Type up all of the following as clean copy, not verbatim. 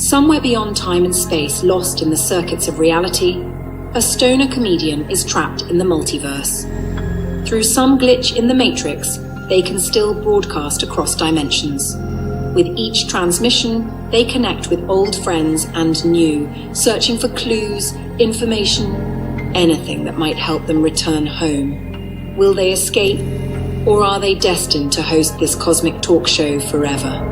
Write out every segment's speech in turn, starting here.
Somewhere beyond time and space, lost in the circuits of reality, a stoner comedian is trapped in the multiverse. Through some glitch in the Matrix, they can still broadcast across dimensions. With each transmission, they connect with old friends and new, searching for clues, information, anything that might help them return home. Will they escape, or are they destined to host this cosmic talk show forever?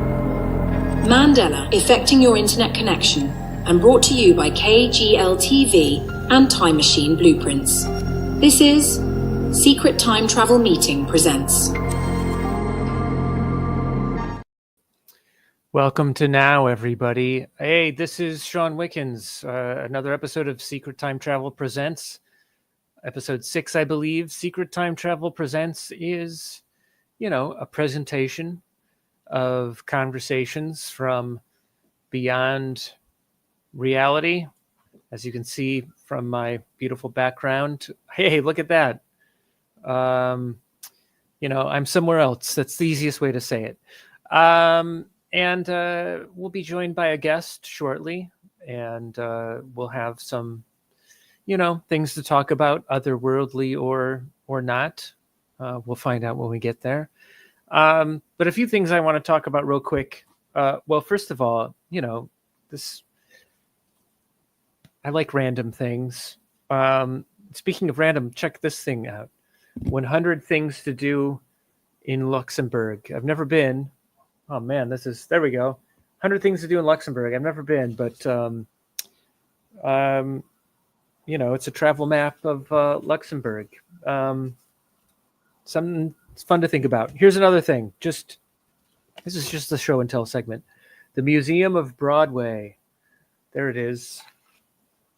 Mandela, Effecting Your Internet Connection, and brought to you by KGL-TV and Time Machine Blueprints. This is Secret Time Travel Meeting presents. Welcome to Now, everybody. Hey, this is Sean Wickens. Another episode of Secret Time Travel Presents. Episode 6, I believe. Secret Time Travel Presents is, a presentation of conversations from beyond reality. As you can see from my beautiful background. Hey, look at that. I'm somewhere else. That's the easiest way to say it. And we'll be joined by a guest shortly, and we'll have some, things to talk about, otherworldly or not. We'll find out when we get there. But a few things I want to talk about real quick. Well, first of all, I like random things. Speaking of random, check this thing out. 100 things to do in Luxembourg. I've never been. Oh man, there we go. 100 things to do in Luxembourg. I've never been, but it's a travel map of Luxembourg. Something it's fun to think about. Here's another thing. This is just the show and tell segment. The Museum of Broadway. There it is.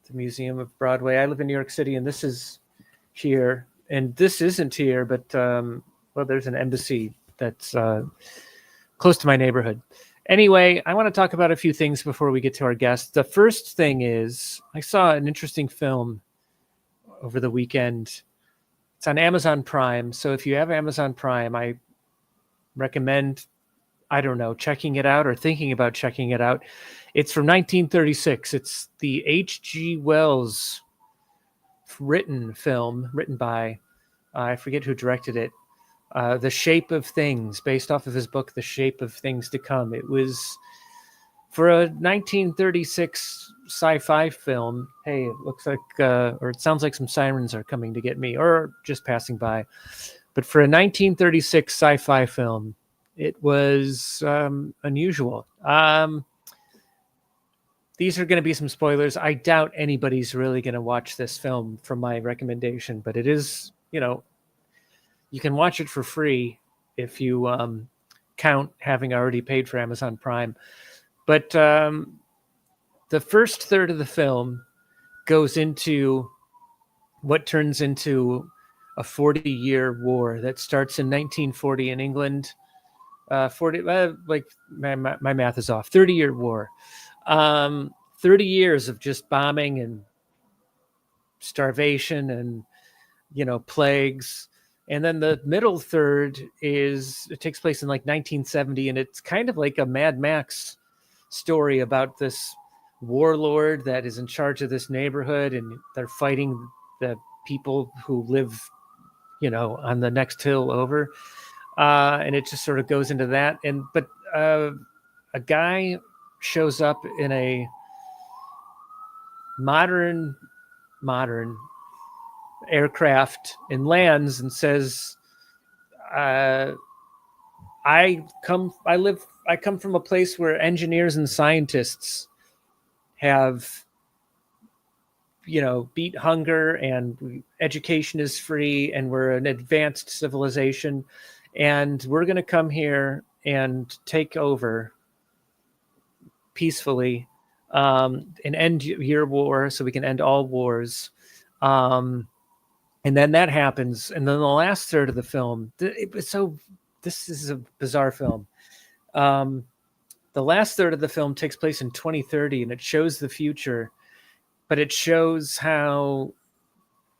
The Museum of Broadway. I live in New York City, and this is here, and this isn't here, but there's an embassy that's close to my neighborhood. Anyway, I want to talk about a few things before we get to our guest. The first thing is I saw an interesting film over the weekend. It's on Amazon Prime. So if you have Amazon Prime, I recommend, checking it out or thinking about checking it out. It's from 1936. It's the H.G. Wells written by, I forget who directed it. The Shape of Things, based off of his book, The Shape of Things to Come. It was for a 1936 sci-fi film. Hey, it looks like, or it sounds like some sirens are coming to get me, or just passing by. But for a 1936 sci-fi film, it was unusual. These are going to be some spoilers. I doubt anybody's really going to watch this film from my recommendation, but it is, you can watch it for free if you count having already paid for Amazon Prime. But the first third of the film goes into what turns into a 40-year war that starts in 1940 in England. 40, my math is off. 30-year war. 30 years of just bombing and starvation and, plagues. And then the middle third it takes place in like 1970, and it's kind of like a Mad Max story about this warlord that is in charge of this neighborhood, and they're fighting the people who live, on the next hill over. And it just sort of goes into that. But a guy shows up in a modern aircraft and lands and says, I come from a place where engineers and scientists have, beat hunger, and education is free, and we're an advanced civilization, and we're going to come here and take over peacefully, and end your war so we can end all wars. And then that happens. And then the last third of the film, this is a bizarre film. The last third of the film takes place in 2030, and it shows the future, but it shows how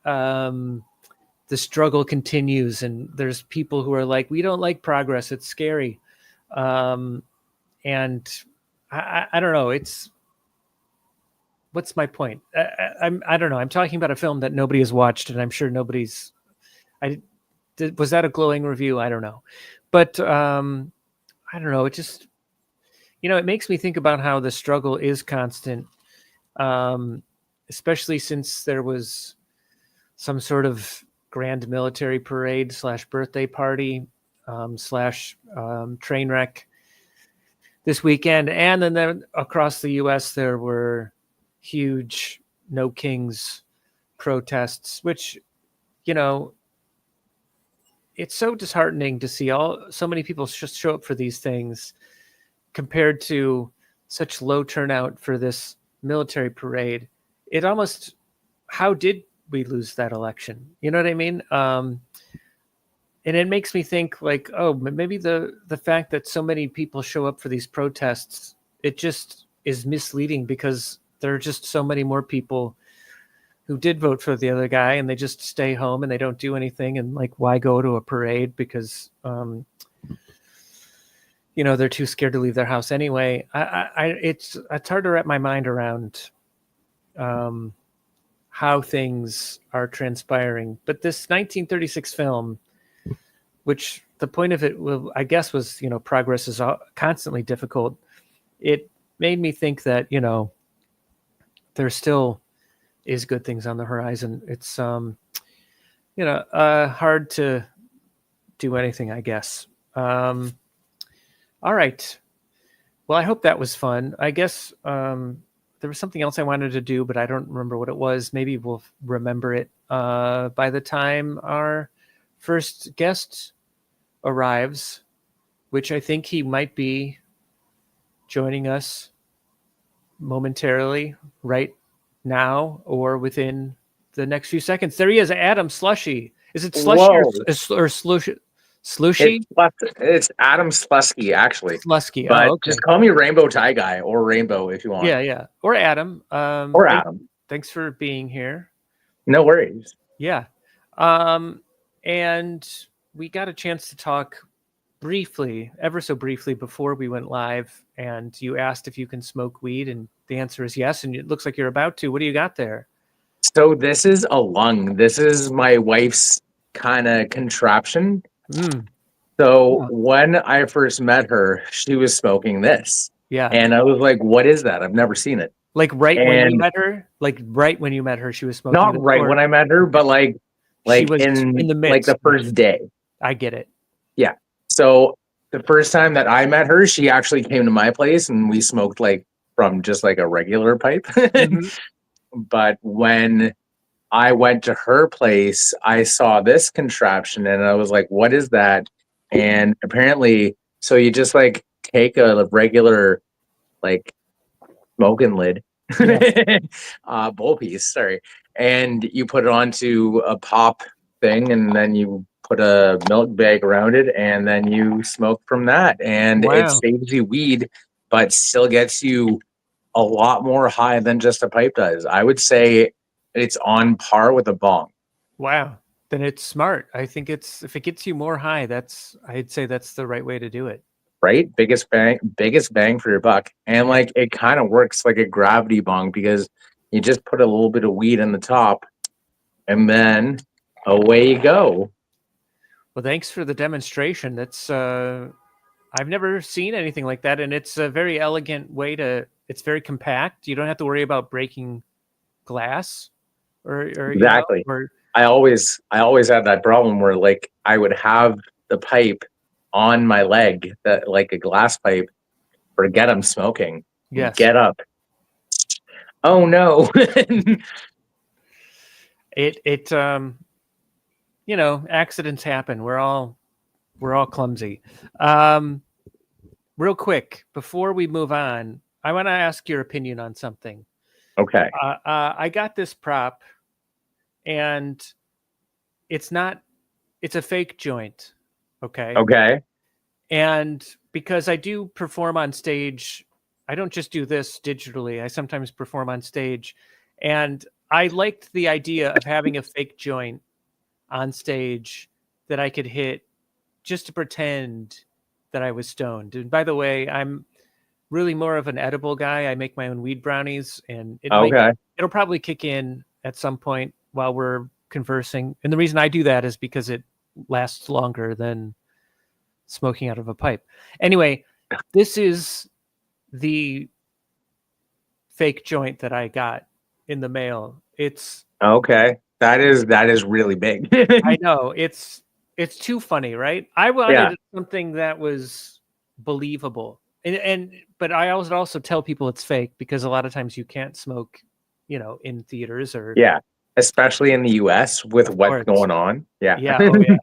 the struggle continues. And there's people who are like, we don't like progress. It's scary. And I don't know. It's what's my point? I don't know. I'm talking about a film that nobody has watched, and I'm sure nobody's. Was that a glowing review? I don't know, but I don't know. It just, it makes me think about how the struggle is constant, especially since there was some sort of grand military parade / birthday party / train wreck this weekend. And then across the U.S., there were huge No Kings protests, which, it's so disheartening to see so many people just show up for these things compared to such low turnout for this military parade. It almost, how did we lose that election? You know what I mean? And it makes me think like, oh, maybe the fact that so many people show up for these protests, it just is misleading because there are just so many more people who did vote for the other guy and they just stay home and they don't do anything. And like, why go to a parade? Because, they're too scared to leave their house anyway. It's hard to wrap my mind around how things are transpiring. But this 1936 film, which the point of it, I guess, was, progress is constantly difficult. It made me think that, there still is good things on the horizon. It's, hard to do anything, I guess. All right. Well, I hope that was fun. I guess there was something else I wanted to do, but I don't remember what it was. Maybe we'll remember it by the time our first guest arrives, which I think he might be joining us momentarily right now or within the next few seconds. There he is, Adam Slushy. Is it Slushy or Slushy? Slushy? It's Adam Slusky, actually. Slusky. But okay. Just call me Rainbow Tie Guy or Rainbow if you want. Yeah. Or Adam. Adam. Thanks for being here. No worries. Yeah. And we got a chance to talk briefly, ever so briefly, before we went live, and you asked if you can smoke weed, and the answer is yes, and it looks like you're about to. What do you got there? So this is a lung. This is my wife's kind of contraption. So when I first met her, she was smoking this. Yeah. And I was like, what is that? I've never seen it. Like when you met her? Like right when you met her, she was smoking. Not right when I met her, but like she was in the midst. Like the first day. I get it. Yeah. So the first time that I met her, she actually came to my place and we smoked like from just like a regular pipe. But when I went to her place, I saw this contraption and I was like, what is that? And apparently, so you just like take a regular like smoking lid, bowl piece, sorry, and you put it onto a pop thing and then you put a milk bag around it and then you smoke from that. And it saves you weed, but still gets you a lot more high than just a pipe does. I would say it's on par with a bong. Wow. Then it's smart. I think if it gets you more high, I'd say that's the right way to do it. Right? Biggest bang for your buck. And like it kind of works like a gravity bong because you just put a little bit of weed in the top and then away you go. Well, thanks for the demonstration. That's I've never seen anything like that, and it's a very elegant way it's very compact. You don't have to worry about breaking glass or exactly. I always had that problem where like I would have the pipe on my leg, that like a glass pipe. Forget I'm smoking. Yes. Get up. Oh no. It accidents happen. We're all clumsy. Real quick before we move on, I want to ask your opinion on something. Okay. I got this prop, and it's a fake joint. Okay. Okay. And because I do perform on stage, I don't just do this digitally. I sometimes perform on stage, and I liked the idea of having a fake joint on stage that I could hit just to pretend that I was stoned. And by the way, I'm really more of an edible guy. I make my own weed brownies, and it'll probably kick in at some point while we're conversing. And the reason I do that is because it lasts longer than smoking out of a pipe. Anyway, this is the fake joint that I got in the mail. It's okay. That is really big. I know it's too funny, right? I wanted something that was believable, but I always also tell people it's fake because a lot of times you can't smoke, in theaters or especially in the US with what's going on. Yeah. Yeah. Oh, yeah.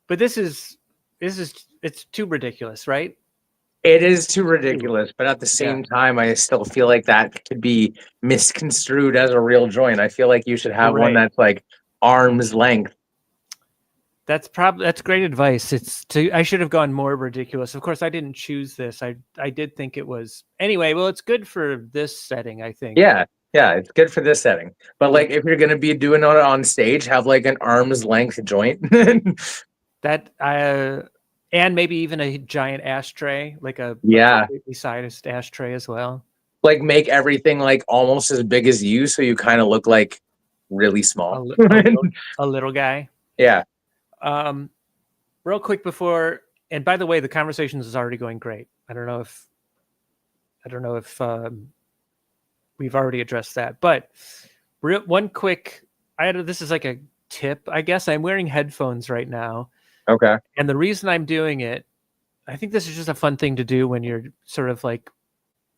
But this is it's too ridiculous, right? It is too ridiculous, but at the same time, I still feel like that could be misconstrued as a real joint. I feel like you should have one that's like arm's length. That's great advice. I should have gone more ridiculous. Of course, I didn't choose this. I did think it was anyway. Well, it's good for this setting, I think. Yeah, it's good for this setting. But like, if you're gonna be doing it on stage, have like an arm's length joint. And maybe even a giant ashtray, like a completely sized ashtray as well. Like make everything like almost as big as you, so you kind of look like really small. A little guy. Yeah. Real quick before, and by the way, the conversation is already going great. I don't know if we've already addressed that, but one quick. This is like a tip, I guess. I'm wearing headphones right now. Okay. And the reason I'm doing it, I think this is just a fun thing to do when you're sort of like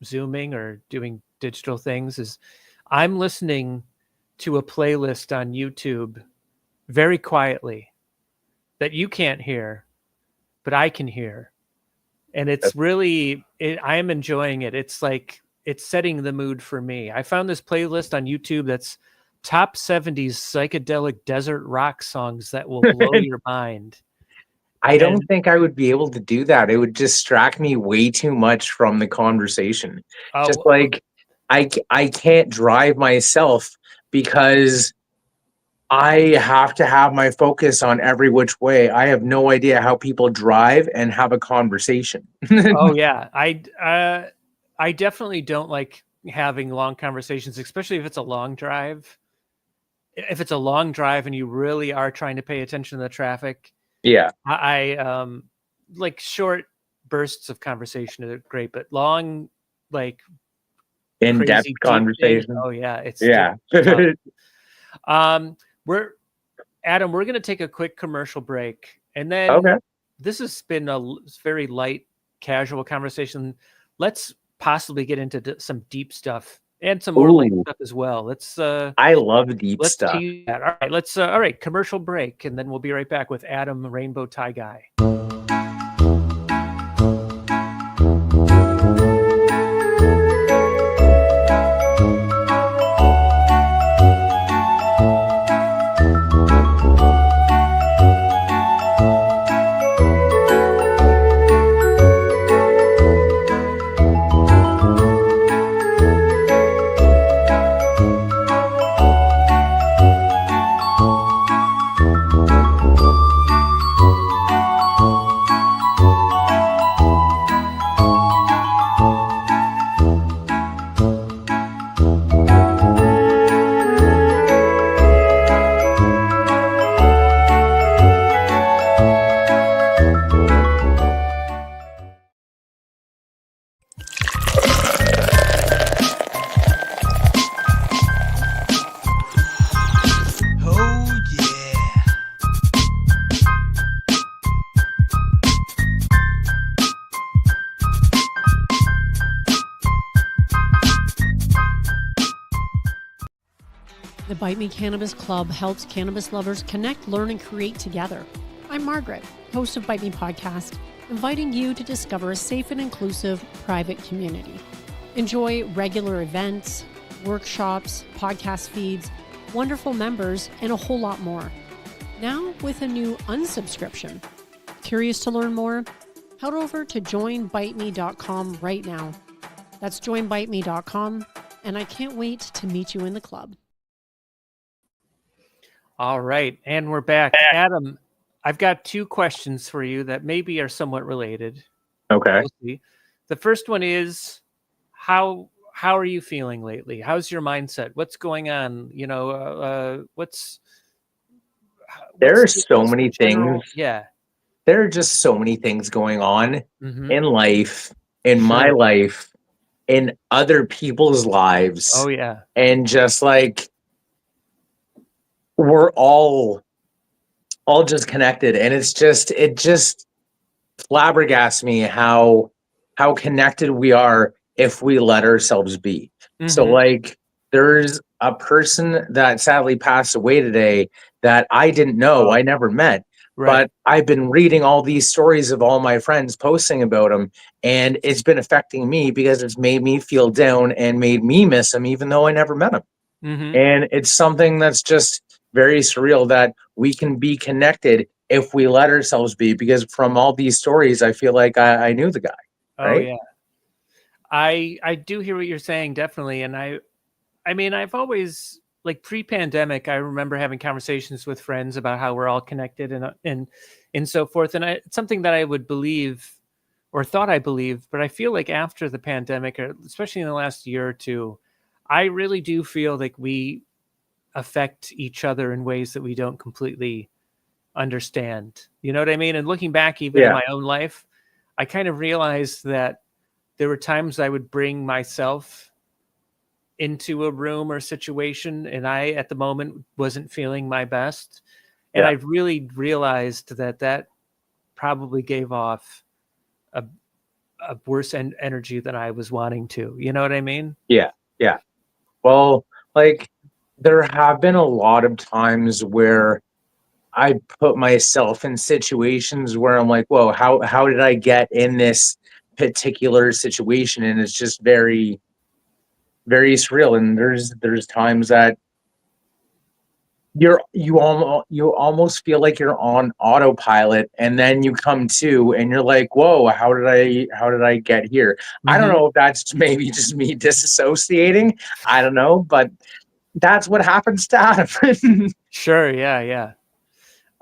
Zooming or doing digital things, is I'm listening to a playlist on YouTube very quietly that you can't hear, but I can hear. And it's really, I am enjoying it. It's like, it's setting the mood for me. I found this playlist on YouTube that's top 70s psychedelic desert rock songs that will blow your mind. I don't think I would be able to do that. It would distract me way too much from the conversation. Just like I can't drive myself because I have to have my focus on every which way. I have no idea how people drive and have a conversation. Oh yeah. I definitely don't like having long conversations, especially if it's a long drive. If it's a long drive and you really are trying to pay attention to the traffic. Yeah. I like short bursts of conversation are great, but long, like in-depth conversation. Oh yeah. It's we're going to take a quick commercial break, and then this has been a very light, casual conversation. Let's possibly get into some deep stuff and some more light stuff as well. Let's I love deep stuff. All right, commercial break, and then we'll be right back with Adam, Rainbow Tie Guy. The Bite Me Cannabis Club helps cannabis lovers connect, learn, and create together. I'm Margaret, host of Bite Me Podcast, inviting you to discover a safe and inclusive private community. Enjoy regular events, workshops, podcast feeds, wonderful members, and a whole lot more. Now with a new unsubscription. Curious to learn more? Head over to joinbiteme.com right now. That's joinbiteme.com, and I can't wait to meet you in the club. All right, and we're back. Adam, I've got two questions for you that maybe are somewhat related. Okay. We'll see. The first one is how are you feeling lately? How's your mindset? What's going on? You know, There are what's so just the many general? things. Yeah. There are just so many things going on Mm-hmm. in life, in my Sure. life, in other people's lives, Oh yeah. and just like we're all just connected, and it just flabbergasts me how connected we are if we let ourselves be. So Mm-hmm. like there's a person that sadly passed away today that I didn't know, Oh, I never met, right. but I've been reading all these stories of all my friends posting about him, and it's been affecting me because it's made me feel down and made me miss him even though I never met him. Mm-hmm. And it's something that's just very surreal that we can be connected if we let ourselves be, because from all these stories, I feel like I knew the guy, Oh right? yeah. I do hear what you're saying, definitely. And I mean, I've always, like, pre-pandemic, I remember having conversations with friends about how we're all connected and so forth. And it's something that I would believe or thought I believed, but I feel like after the pandemic, or especially in the last year or two, I really do feel like we affect each other in ways that we don't completely understand. You know what I mean? And looking back even in Yeah. my own life, I kind of realized that there were times I would bring myself into a room or situation and I at the moment wasn't feeling my best, and Yeah. I really realized that probably gave off a, a worse energy than I was wanting to. You know what I mean? Yeah. Yeah. Well, like there have been a lot of times where I put myself in situations where I'm like, whoa, how did I get in this particular situation? And it's just very, very surreal. And there's times that you almost feel like you're on autopilot, and then you come to and you're like, whoa, how did I get here? I don't Mm-hmm. know if that's maybe just me disassociating, I don't know, but that's what happens to Adam. Sure. Yeah. Yeah.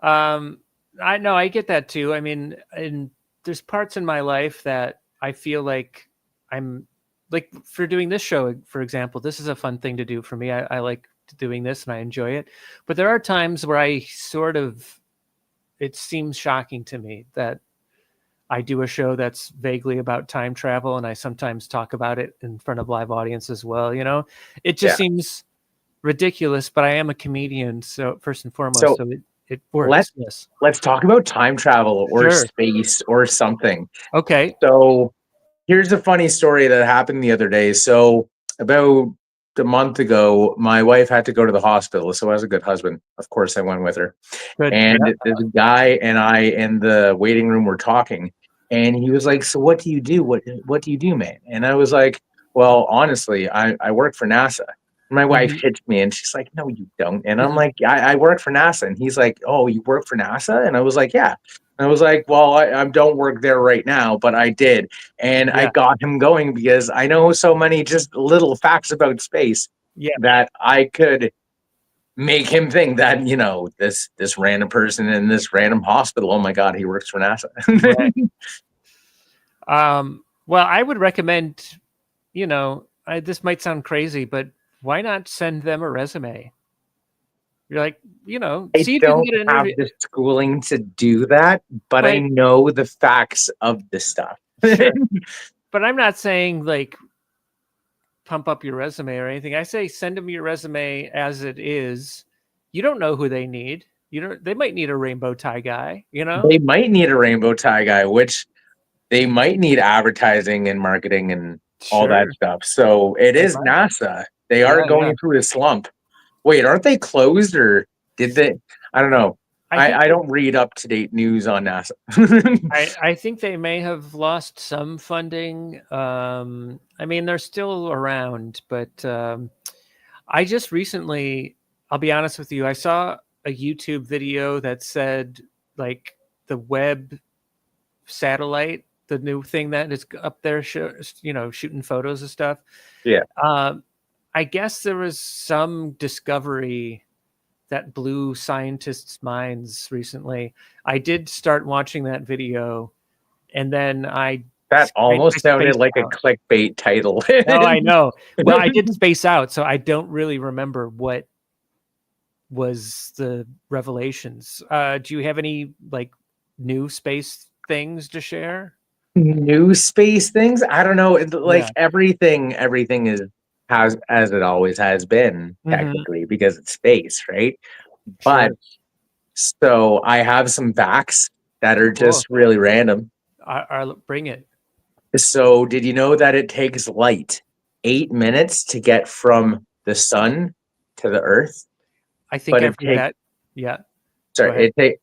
Um, I know I get that too. I mean, and there's parts in my life that I feel like I'm like, for doing this show, for example, this is a fun thing to do for me. I like doing this and I enjoy it. But there are times where I sort of, it seems shocking to me that I do a show that's vaguely about time travel and I sometimes talk about it in front of live audience as well. You know, it just Yeah. seems ridiculous, but I am a comedian. So first and foremost, So so it let works. Yes. let's talk about time travel or Sure. space or something. Okay. So here's a funny story that happened the other day. So about a month ago, my wife had to go to the hospital. So as a good husband, of course, I went with her. Good. And Yeah. this guy and I in the waiting room were talking, and he was like, "So what do you do? What do you do, man?" And I was like, "Well, honestly, I work for NASA." And my wife Mhm. hits me, and she's like, "No, you don't." And I'm Mhm. like, I work for NASA." And he's like, "Oh, you work for NASA?" And I was like, "Yeah." And I was like, "Well, I don't work there right now, but I did." And I Yeah. got him going because I know so many just little facts about space Yeah. that I could make him think that this random person in this random hospital, oh my god, he works for NASA. Right. Well, I would recommend, this might sound crazy, but why not send them a resume? You're like, I see if you can don't get an have interview. the schooling to do that, but I But know the facts of this stuff. sure. But I'm not saying like pump up your resume or anything. I say send them your resume as it is. You don't know who they need. They might need a rainbow tie guy, They might need a rainbow tie guy, which they might need advertising and marketing and all that Sure. stuff. So it They is might. NASA. They Yeah, are yeah. going through a slump. Wait, aren't they closed, or did they? I don't know. I think I don't read up to date news on NASA. I think they may have lost some funding. I mean, they're still around, but I just recently, I'll be honest with you, I saw a YouTube video that said like the Webb satellite, the new thing that is up there, shooting photos and stuff. Yeah. Um, I guess there was some discovery that blew scientists' minds recently. I did start watching that video, and then I That almost I sounded spaced like a out. clickbait title. Oh, I know. Well, I did space out, so I don't really remember what was the revelations. Do you have any like new space things to share? New space things. I don't know. Like Yeah. everything is has as it always has been Mhm. technically because it's space, right? But Sure. so I have some facts that are Cool. just really random. I'll bring it. So did you know that it takes light 8 minutes to get from the sun to the earth? I think But I've it heard takes that. Yeah. Go sorry, ahead.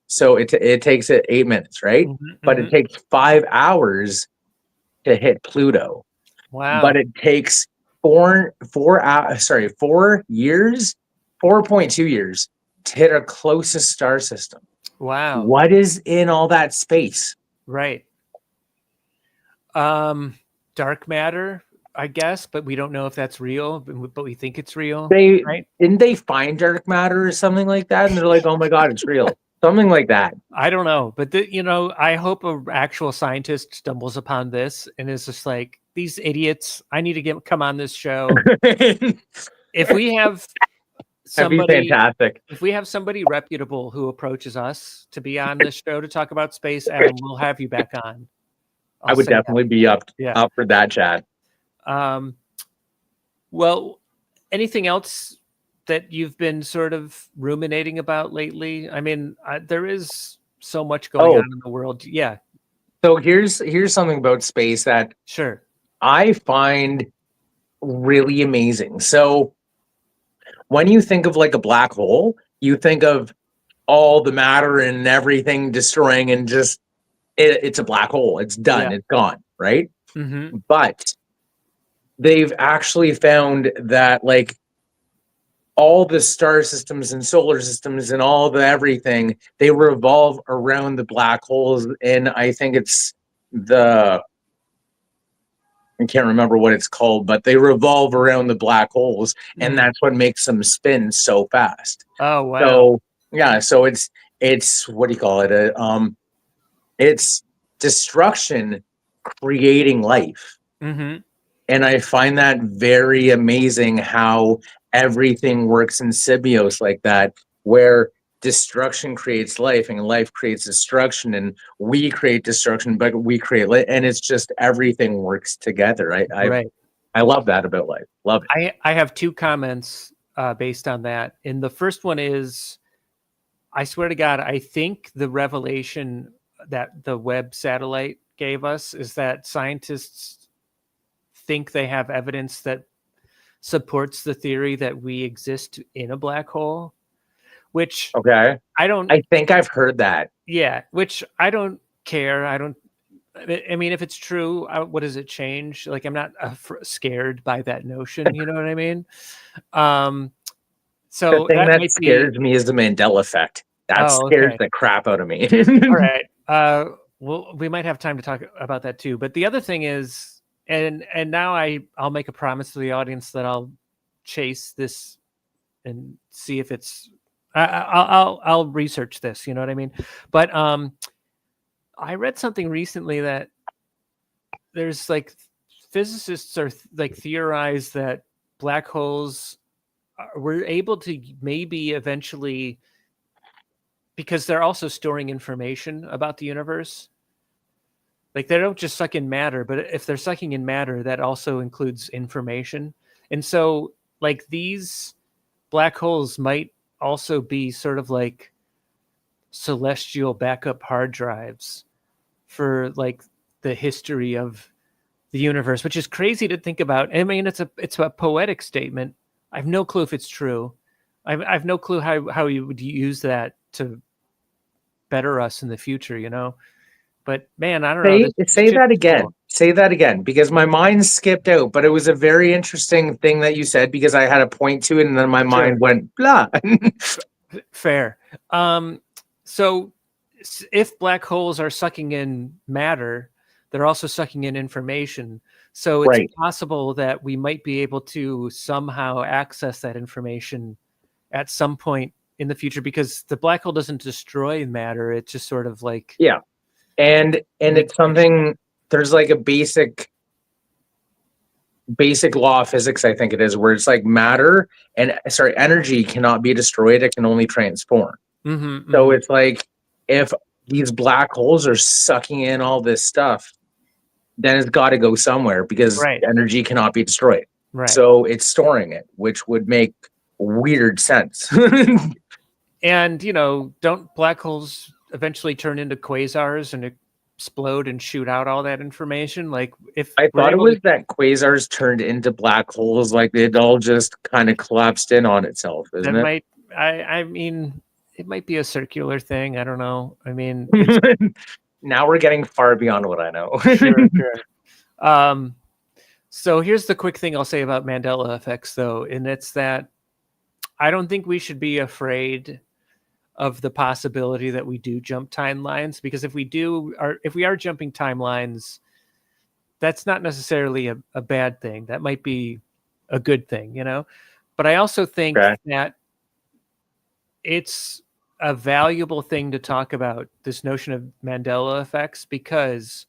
it takes it 8 minutes, right? Mhm, But it mhm. takes 5 hours to hit Pluto. But Wow. it takes 4 years, 4.2 years to hit our closest star system. Wow. What is in all that space? Right. Dark matter, I guess, but we don't know if that's real, but we think it's real, They right? didn't they find dark matter or something like that, and they're like, "Oh my god, it's real," something like that. I don't know, but I hope a actual scientist stumbles upon this and is just like, these idiots, I need to come on this show. If we have That'd be somebody fantastic. if we have somebody reputable who approaches us to be on this show to talk about space, Adam, we'll have you back on. I I'll would say that. definitely be up Yeah. for that chat. Well, anything else that you've been sort of ruminating about lately? I mean, there is so much going on in the world. Yeah, So here's something about space that sure. I find really amazing. So when you think of like a black hole, you think of all the matter and everything destroying and just it's a black hole. It's done. Yeah. It's gone, right? Mm-hmm. But they've actually found that like all the star systems and solar systems and all the everything, they revolve around the black holes. And I think it's I can't remember what it's called, but they revolve around the black holes, and that's what makes them spin so fast. Oh, wow. So yeah, so it's what do you call it? It's destruction creating life. Mm-hmm. And I find that very amazing how everything works in symbiosis like that, where destruction creates life and life creates destruction, and we create destruction, but we create life, and it's just everything works together. Right. I love that about life. Love it. I have two comments based on that. And the first one is, I swear to God, I think the revelation that the Webb satellite gave us is that scientists think they have evidence that supports the theory that we exist in a black hole, which Okay. I think I've heard that. Yeah, which I don't care. I mean, if it's true, what does it change? Like, I'm not scared by that notion. You know what I mean? So The thing that that scares me is the Mandela effect. That scares the crap out of me. All right. Well, we might have time to talk about that too. But the other thing is, and now I'll make a promise to the audience that I'll chase this and see if it's. I'll research this. You know what I mean? But I read something recently that there's like physicists are like theorize that black holes were able to maybe eventually, because they're also storing information about the universe. Like, they don't just suck in matter, but if they're sucking in matter, that also includes information. And so like these black holes might also be sort of like celestial backup hard drives for like the history of the universe, which is crazy to think about. I mean, it's a poetic statement. I have no clue if it's true. I have no clue how you would use that to better us in the future, you know? But man, I don't know. Say that again. Cool. Say that again, because my mind skipped out, but it was a very interesting thing that you said, because I had a point to it and then my mind went blah. Fair. So if black holes are sucking in matter, they're also sucking in information. So it's possible that we might be able to somehow access that information at some point in the future, because the black hole doesn't destroy matter. It's just sort of like, yeah. And it's something there's like a basic law of physics, I think it is, where it's like energy cannot be destroyed, it can only transform. So it's like, if these black holes are sucking in all this stuff, then it's got to go somewhere, because energy cannot be destroyed. Right. So it's storing it, which would make weird sense. And, don't black holes eventually turn into quasars and explode and shoot out all that information? Like, if I thought it was that quasars turned into black holes, like it all just kind of collapsed in on itself, isn't it? I mean, it might be a circular thing. I don't know. I mean, now we're getting far beyond what I know. Sure. So here's the quick thing I'll say about Mandela effects, though, and it's that I don't think we should be afraid of the possibility that we do jump timelines, because if we are jumping timelines, that's not necessarily a bad thing. That might be a good thing, But I also think that it's a valuable thing to talk about, this notion of Mandela effects, because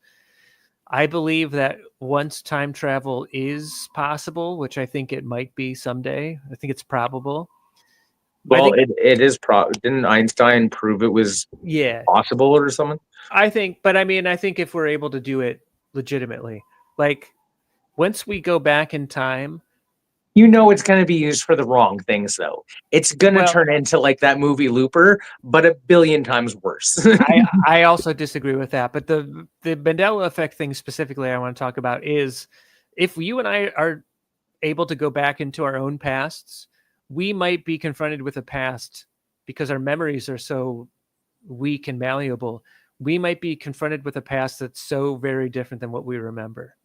I believe that once time travel is possible, which I think it might be someday, I think it's probable. Well, it is didn't Einstein prove it was possible or something? I think if we're able to do it legitimately, like once we go back in time, it's going to be used for the wrong things, though. It's going to turn into like that movie Looper, but 1 billion times worse. I also disagree with that. But the Mandela effect thing specifically I want to talk about is, if you and I are able to go back into our own pasts, we might be confronted with a past, because our memories are so weak and malleable. We might be confronted with a past that's so very different than what we remember.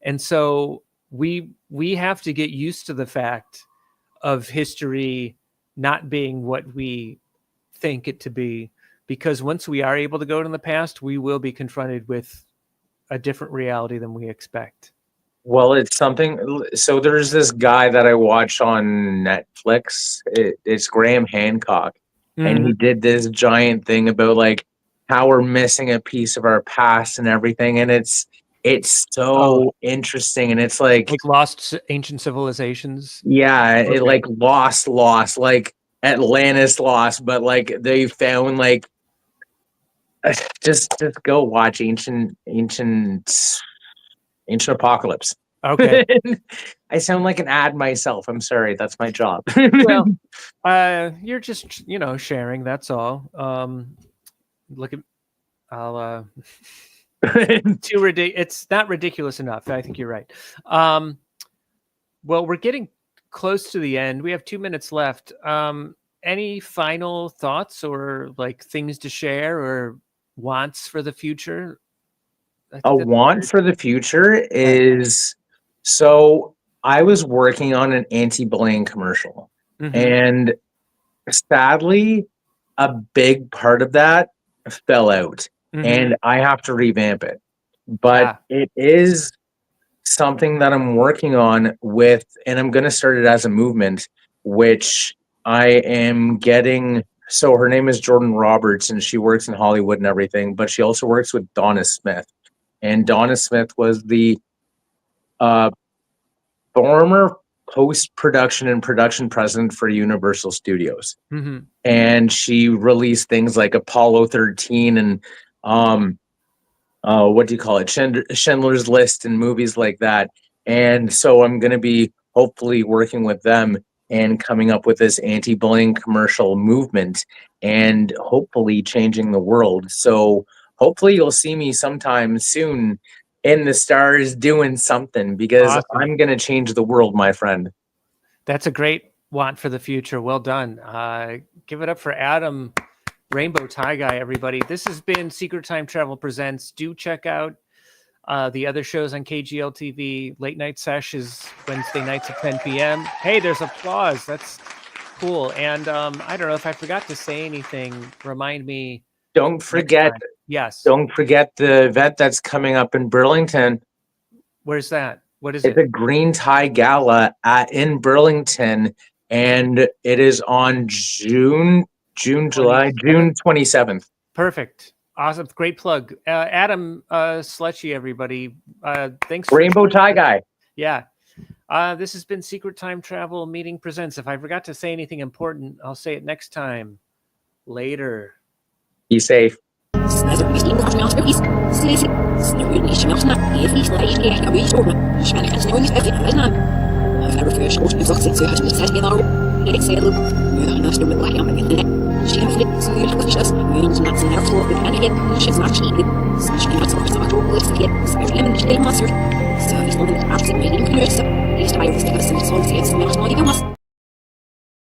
And so we have to get used to the fact of history not being what we think it to be, because once we are able to go to the past, we will be confronted with a different reality than we expect. Well, it's something. So there's this guy that I watch on Netflix. It's Graham Hancock, and he did this giant thing about like how we're missing a piece of our past and everything, and it's so interesting, and it's like lost ancient civilizations. Yeah, it like lost, like Atlantis lost, but like they found like just go watch ancient Apocalypse. Okay. I sound like an ad myself. I'm sorry. That's my job. Well, you're just, sharing. That's all. It's not ridiculous enough. I think you're right. Well, we're getting close to the end. We have 2 minutes left. Any final thoughts or like things to share or wants for the future? A want for the future is, so I was working on an anti-bullying commercial, and sadly, a big part of that fell out, and I have to revamp it. But it is something that I'm working on with, and I'm going to start it as a movement, which I am getting. So her name is Jordan Roberts, and she works in Hollywood and everything, but she also works with Donna Smith. And Donna Smith was the former post-production and production president for Universal Studios. And she released things like Apollo 13 and what do you call it? Schindler's List and movies like that. And so I'm going to be hopefully working with them and coming up with this anti-bullying commercial movement and hopefully changing the world. So hopefully you'll see me sometime soon in the stars doing something, because I'm going to change the world, my friend. That's a great want for the future. Well done. Give it up for Adam, Rainbow Tie Guy, everybody. This has been Secret Time Travel Presents. Do check out the other shows on KGL TV. Late Night Sesh is Wednesday nights at 10 p.m. Hey, there's applause. That's cool. And I don't know if I forgot to say anything. Remind me. Don't forget. Yes. Don't forget the event that's coming up in Burlington. Where's that? What is it? It's a Green Tie Gala in Burlington, and it is on June 27th. Perfect. Awesome. Great plug. Adam Sletchy, everybody. Thanks. Rainbow Tie Guy. Yeah. This has been Secret Time Travel Meeting Presents. If I forgot to say anything important, I'll say it next time. Later. Be safe. Service